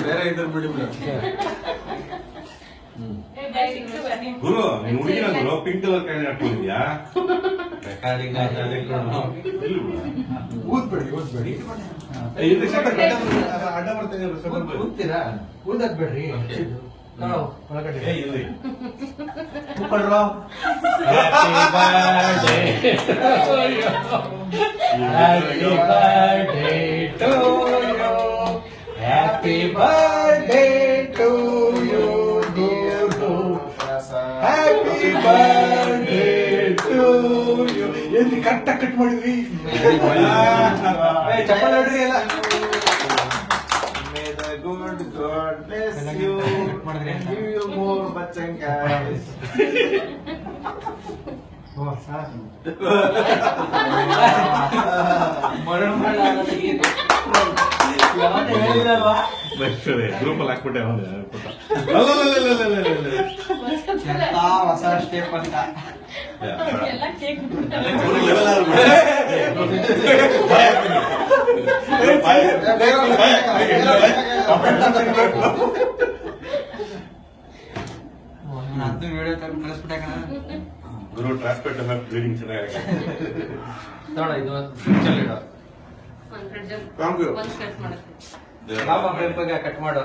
ಬೇರೆ ಇದ್ರ ಬಿಡಿ ಬಿಡು ಗುರು ನೀನು ಹುಡುಗಿನ ಗುರು ಪಿಂಕ್ ಕಲರ್ ಕೈ ಹಾಕೊಂಡಿದ್ಯಾ ರೆಕಾರ್ಡಿಂಗ್ ಊದ್ಬೇಡಿ ಅಡ್ಡ ಬರ್ತೀನಿ ಊದ್ತೀರಾ ಊದಕ್ ಬಿಡ್ರಿ ಒಳಗಡೆ ಕೂತ್ಕೊಳ್ರೋ Happy birthday to you, dear Lou. Happy birthday to you. ಎಲ್ಲಿ ಕರೆಕ್ಟಾಗಿ ಕಟ್ ಮಾಡಿದ್ವಿ ಚಪ್ಪಲ್ ನೋಡ್ರಿ ಎಲ್ಲ May the good God bless you and give you more bachangas. Group ಅಲ್ಲಿ ಹಾಕ್ಬಿಟ್ಟೆ ಹೊಸ ಸ್ಟೆಪ್ ಅಂತ ವಿಡಿಯೋ ಕಳಿಸ್ಬಿಟ್ಟಾಕ ಗುರು ಟ್ರಾನ್ಸ್ಪೋರ್ಟ್ ಬ್ಲೀಡಿಂಗ್ ಚೆನ್ನಾಗಿ ನೋಡ ಇದು ಫ್ರಿಡ್ಜಲ್ಲಿ ಇಡೋ ಥ್ಯಾಂಕ್ ಯು ಕಟ್ ಮಾಡು